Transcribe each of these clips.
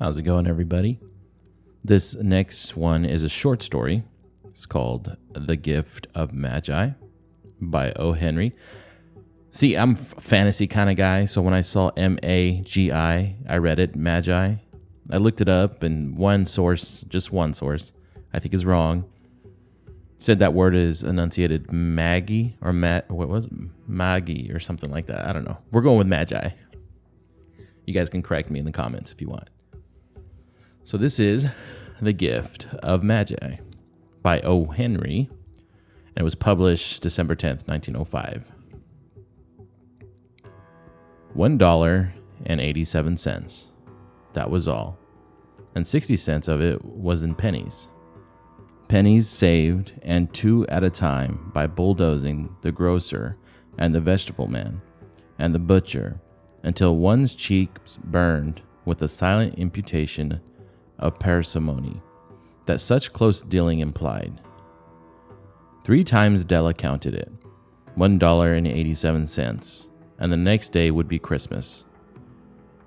How's it going, everybody? This next one is a short story. It's called The Gift of Magi by O. Henry. See, I'm a fantasy kind of guy, so when I saw M-A-G-I, I read it, Magi. I looked it up, and one source, I think is wrong, said that word is enunciated Maggie, or what was it? Maggie, or something like that. I don't know. We're going with Magi. You guys can correct me in the comments if you want. So this is The Gift of Magi by O. Henry, and it was published December 10th, 1905. $1.87. That was all. And 60 cents of it was in pennies. Pennies saved, and two at a time, by bulldozing the grocer and the vegetable man and the butcher, until one's cheeks burned with a silent imputation of parsimony that such close dealing implied. 3 times Della counted it, $1.87, and the next day would be Christmas.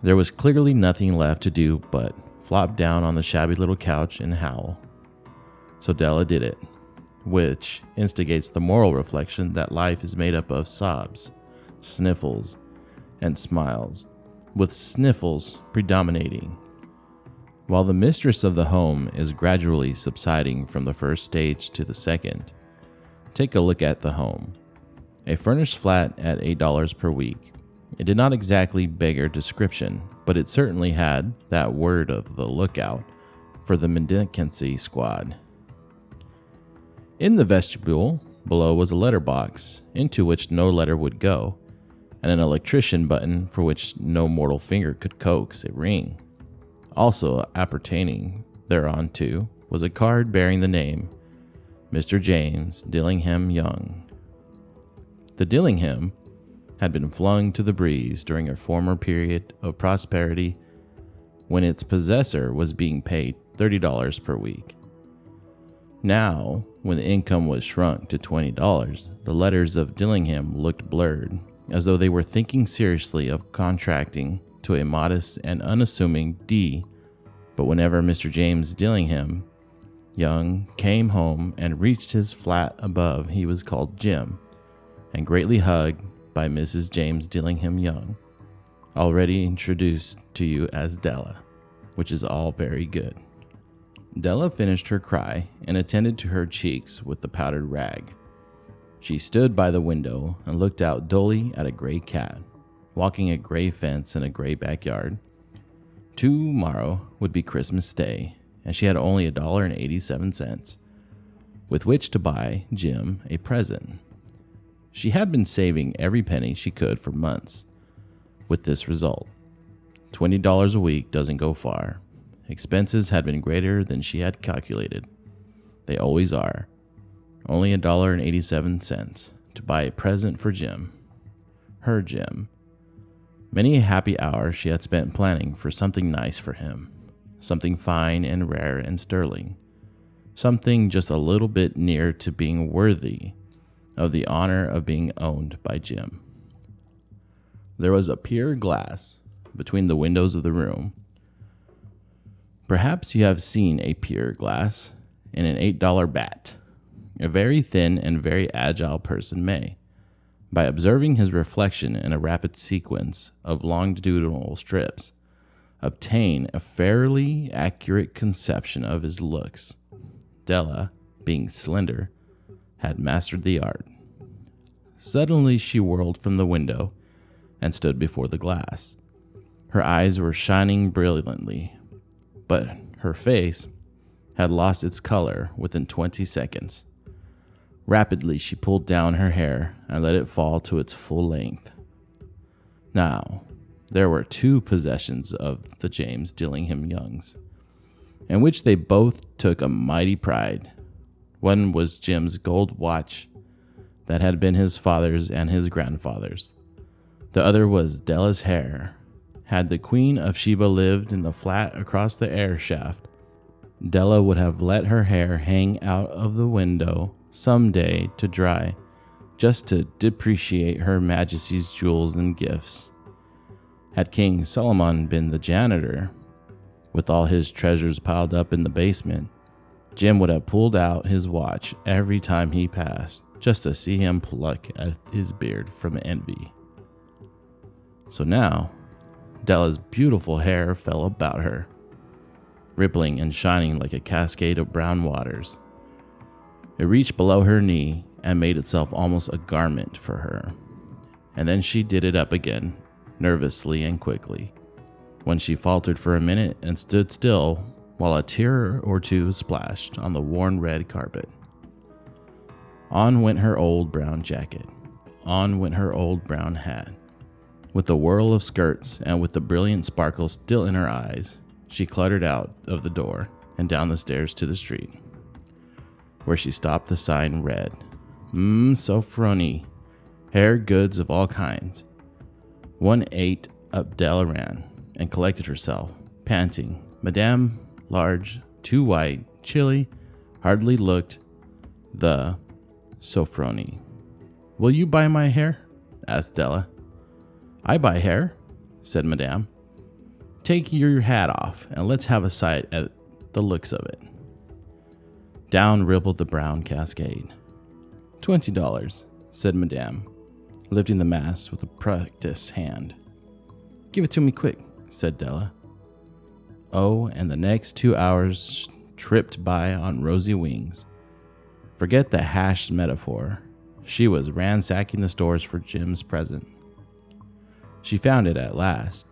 There was clearly nothing left to do but flop down on the shabby little couch and howl. So Della did it, which instigates the moral reflection that life is made up of sobs, sniffles, and smiles, with sniffles predominating. While the mistress of the home is gradually subsiding from the first stage to the second, take a look at the home. A furnished flat at $8 per week. It did not exactly beggar description, but it certainly had that word of the lookout for the mendicancy squad. In the vestibule below was a letterbox, into which no letter would go, and an electrician button for which no mortal finger could coax a ring. Also appertaining thereunto was a card bearing the name Mr. James Dillingham Young. The Dillingham had been flung to the breeze during a former period of prosperity when its possessor was being paid $30 per week. Now, when the income was shrunk to $20, the letters of Dillingham looked blurred, as though they were thinking seriously of contracting to a modest and unassuming D. But whenever Mr. James Dillingham Young came home and reached his flat above, he was called Jim, and greatly hugged by Mrs. James Dillingham Young, already introduced to you as Della, which is all very good. Della finished her cry and attended to her cheeks with the powdered rag. She stood by the window and looked out dully at a gray cat, walking a gray fence in a gray backyard. Tomorrow would be Christmas Day, and she had only $1.87, with which to buy Jim a present. She had been saving every penny she could for months, with this result. $20 a week doesn't go far. Expenses had been greater than she had calculated. They always are. Only $1.87 to buy a present for Jim. Her Jim. Many a happy hour she had spent planning for something nice for him. Something fine and rare and sterling. Something just a little bit near to being worthy of the honor of being owned by Jim. There was a pier glass between the windows of the room. Perhaps you have seen a pier glass in an $8 bat. A very thin and very agile person may, by observing his reflection in a rapid sequence of longitudinal strips, obtain a fairly accurate conception of his looks. Della, being slender, had mastered the art. Suddenly she whirled from the window and stood before the glass. Her eyes were shining brilliantly, but her face had lost its color within 20 seconds. Rapidly she pulled down her hair and let it fall to its full length. Now, there were 2 possessions of the James Dillingham Youngs, in which they both took a mighty pride. One was Jim's gold watch that had been his father's and his grandfather's. The other was Della's hair. Had the Queen of Sheba lived in the flat across the air shaft, Della would have let her hair hang out of the window some day to dry, just to depreciate her Majesty's jewels and gifts. Had King Solomon been the janitor, With all his treasures piled up in the basement, Jim would have pulled out his watch every time he passed just to see him pluck at his beard from envy. So now, Della's beautiful hair fell about her, rippling and shining like a cascade of brown waters. It reached below her knee and made itself almost a garment for her. And then she did it up again, nervously and quickly, when she faltered for a minute and stood still while a tear or two splashed on the worn red carpet. On went her old brown jacket. On went her old brown hat. With the whirl of skirts and with the brilliant sparkle still in her eyes, she cluttered out of the door and down the stairs to the street, where she stopped. The sign read, Sofroni, hair goods of all kinds. 1/8 up Della ran and collected herself, panting. Madame, large, too white, chilly, hardly looked the Sofroni. Will you buy my hair? Asked Della. I buy hair, said Madame. Take your hat off and let's have a sight at the looks of it. Down rippled the brown cascade. $20, said Madame, lifting the mass with a practiced hand. Give it to me quick, said Della. Oh, and the next 2 hours tripped by on rosy wings. Forget the hashed metaphor. She was ransacking the stores for Jim's present. She found it at last.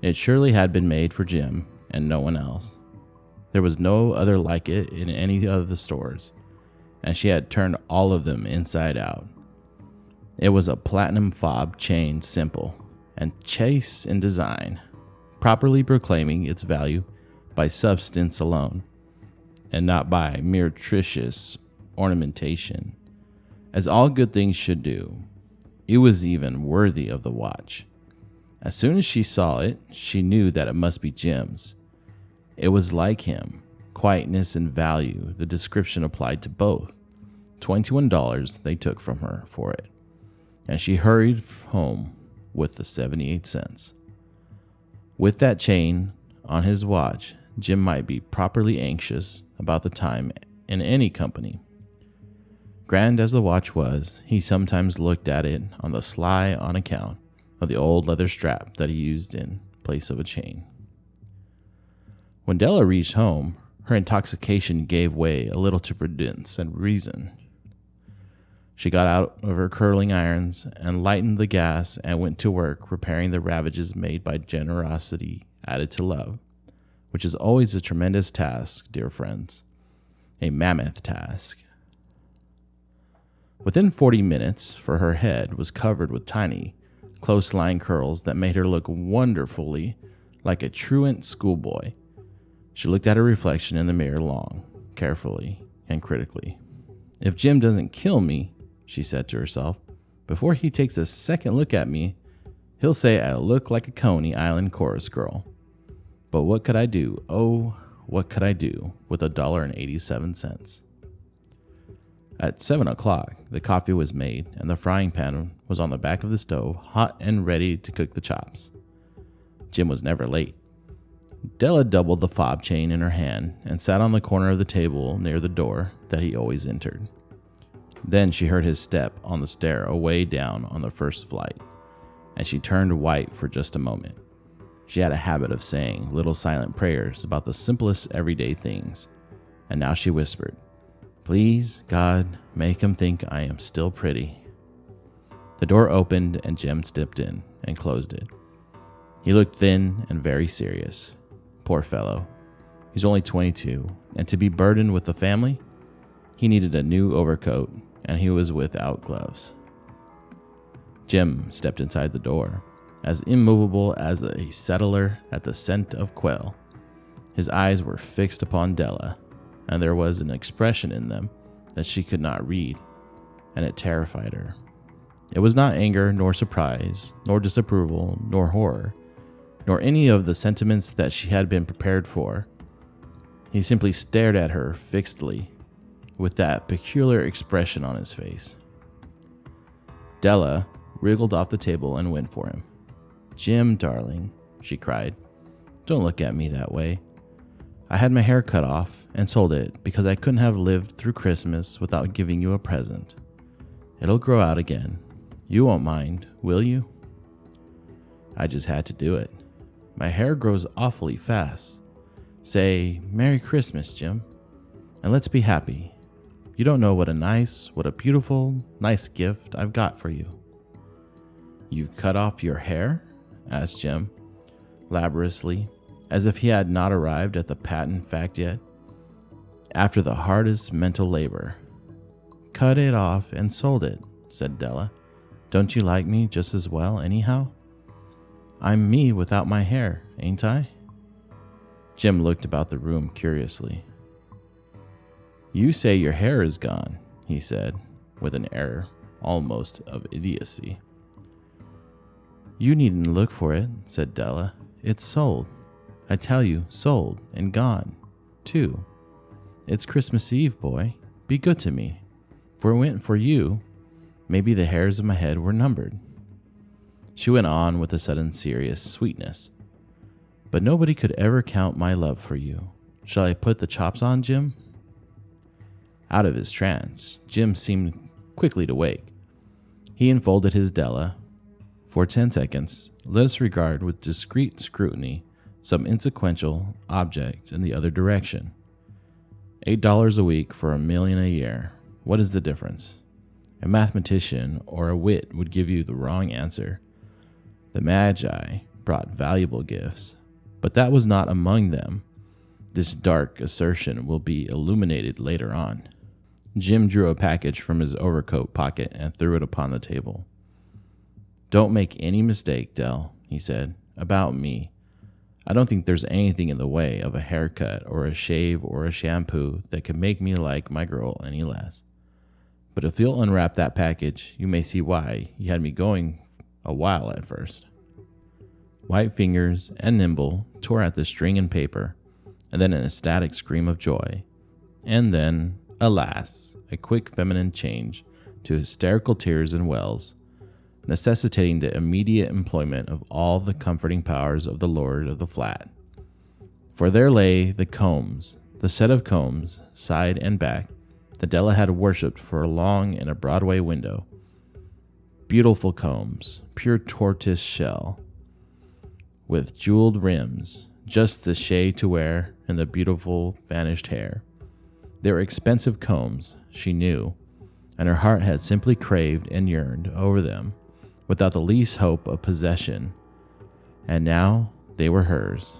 It surely had been made for Jim and no one else. There was no other like it in any of the stores, and she had turned all of them inside out. It was a platinum fob chain, simple and chaste in design, properly proclaiming its value by substance alone, and not by meretricious ornamentation, as all good things should do. It was even worthy of the watch. As soon as she saw it, she knew that it must be Jim's. It was like him, quietness and value, the description applied to both. $21 they took from her for it, and she hurried home with the 78 cents. With that chain on his watch, Jim might be properly anxious about the time in any company. Grand as the watch was, he sometimes looked at it on the sly on account of the old leather strap that he used in place of a chain. When Della reached home, her intoxication gave way a little to prudence and reason. She got out of her curling irons and lightened the gas and went to work repairing the ravages made by generosity added to love, which is always a tremendous task, dear friends, a mammoth task. Within 40 minutes, for her head was covered with tiny, close-lying curls that made her look wonderfully like a truant schoolboy. She looked at her reflection in the mirror long, carefully, and critically. If Jim doesn't kill me, she said to herself, before he takes a second look at me, he'll say I look like a Coney Island chorus girl. But what could I do? Oh, what could I do with $1.87? At 7 o'clock, the coffee was made and the frying pan was on the back of the stove, hot and ready to cook the chops. Jim was never late. Della doubled the fob chain in her hand and sat on the corner of the table near the door that he always entered. Then she heard his step on the stair away down on the first flight, and she turned white for just a moment. She had a habit of saying little silent prayers about the simplest everyday things, and now she whispered, Please, God, make him think I am still pretty. The door opened and Jim stepped in and closed it. He looked thin and very serious. Poor fellow. He's only 22, and to be burdened with a family, he needed a new overcoat, and he was without gloves. Jim stepped inside the door, as immovable as a settler at the scent of quail. His eyes were fixed upon Della, and there was an expression in them that she could not read, and it terrified her. It was not anger, nor surprise, nor disapproval, nor horror, nor any of the sentiments that she had been prepared for. He simply stared at her fixedly, with that peculiar expression on his face. Della wriggled off the table and went for him. Jim, darling, she cried, don't look at me that way. I had my hair cut off and sold it because I couldn't have lived through Christmas without giving you a present. It'll grow out again. You won't mind, will you? I just had to do it. My hair grows awfully fast. Say, Merry Christmas, Jim. And let's be happy. You don't know what a beautiful, nice gift I've got for you. You've cut off your hair? Asked Jim, laboriously, as if he had not arrived at the patent fact yet. After the hardest mental labor. Cut it off and sold it, said Della. Don't you like me just as well, anyhow? I'm me without my hair, ain't I? Jim looked about the room curiously. You say your hair is gone, he said, with an air almost of idiocy. You needn't look for it, said Della. It's sold. I tell you, sold and gone, too. It's Christmas Eve, boy. Be good to me. If it went for you, maybe the hairs of my head were numbered. She went on with a sudden serious sweetness. But nobody could ever count my love for you. Shall I put the chops on, Jim? Out of his trance, Jim seemed quickly to wake. He enfolded his Della. For 10 seconds, let us regard with discreet scrutiny some insequential object in the other direction. $8 a week for $1 million a year. What is the difference? A mathematician or a wit would give you the wrong answer. The Magi brought valuable gifts, but that was not among them. This dark assertion will be illuminated later on. Jim drew a package from his overcoat pocket and threw it upon the table. Don't make any mistake, Dell, he said, about me. I don't think there's anything in the way of a haircut or a shave or a shampoo that could make me like my girl any less. But if you'll unwrap that package, you may see why you had me going a while at first. White fingers and nimble tore at the string and paper, and then an ecstatic scream of joy. And then, alas, a quick feminine change to hysterical tears and wells, necessitating the immediate employment of all the comforting powers of the lord of the flat. For there lay the combs, the set of combs, side and back, that Della had worshipped for long in a Broadway window. Beautiful combs, pure tortoise shell, with jeweled rims, just the shade to wear in the beautiful vanished hair. They were expensive combs, she knew, and her heart had simply craved and yearned over them without the least hope of possession. And now they were hers.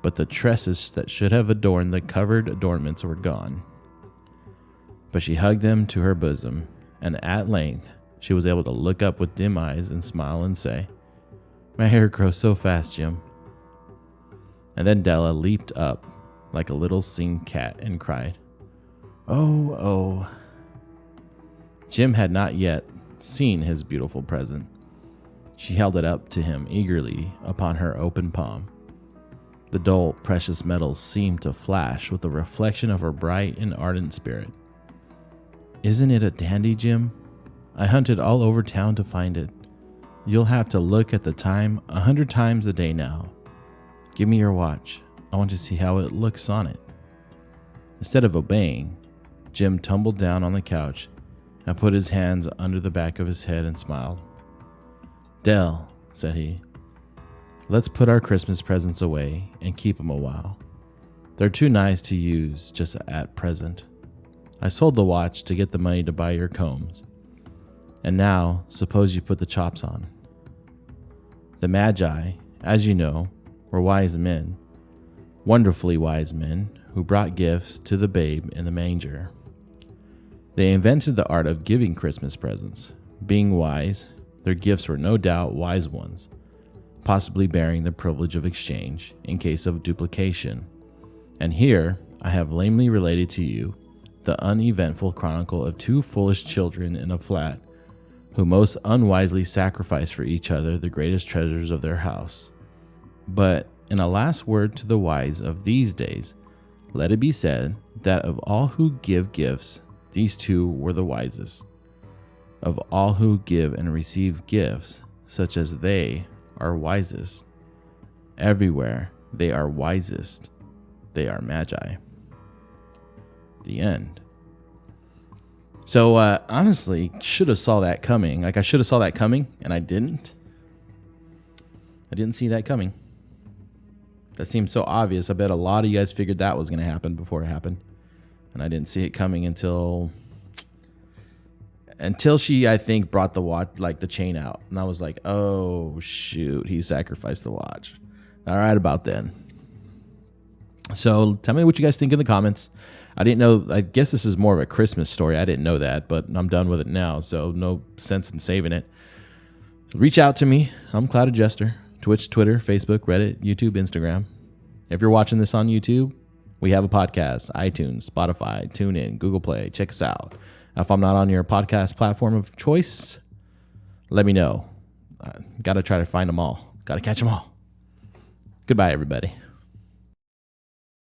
But the tresses that should have adorned the covered adornments were gone. But she hugged them to her bosom, and at length she was able to look up with dim eyes and smile and say, My hair grows so fast, Jim. And then Della leaped up like a little sing cat and cried, Oh, oh. Jim had not yet seen his beautiful present. She held it up to him eagerly upon her open palm. The dull, precious metals seemed to flash with the reflection of her bright and ardent spirit. Isn't it a dandy, Jim? I hunted all over town to find it. You'll have to look at the time 100 times a day now. Give me your watch. I want to see how it looks on it. Instead of obeying, Jim tumbled down on the couch and put his hands under the back of his head and smiled. Dell, said he, let's put our Christmas presents away and keep them a while. They're too nice to use just at present. I sold the watch to get the money to buy your combs. And now, suppose you put the chops on. The Magi, as you know, were wise men, wonderfully wise men, who brought gifts to the babe in the manger. They invented the art of giving Christmas presents. Being wise, their gifts were no doubt wise ones, possibly bearing the privilege of exchange in case of duplication. And here I have lamely related to you the uneventful chronicle of two foolish children in a flat who most unwisely sacrificed for each other the greatest treasures of their house. But in a last word to the wise of these days, let it be said that of all who give gifts, these two were the wisest. Of all who give and receive gifts, such as they are wisest. Everywhere they are wisest. They are Magi. The end. So honestly, should have saw that coming. Like I should have saw that coming, and I didn't. I didn't see that coming. That seems so obvious. I bet a lot of you guys figured that was going to happen before it happened, and I didn't see it coming until she, I think, brought the watch, like the chain out, and I was like, oh shoot, he sacrificed the watch. All right, about then. So tell me what you guys think in the comments. I didn't know. I guess this is more of a Christmas story. I didn't know that, but I'm done with it now, so no sense in saving it. Reach out to me. I'm Clouded Jester. Twitch, Twitter, Facebook, Reddit, YouTube, Instagram. If you're watching this on YouTube, we have a podcast. iTunes, Spotify, TuneIn, Google Play. Check us out. If I'm not on your podcast platform of choice, let me know. Got to try to find them all. Got to catch them all. Goodbye, everybody.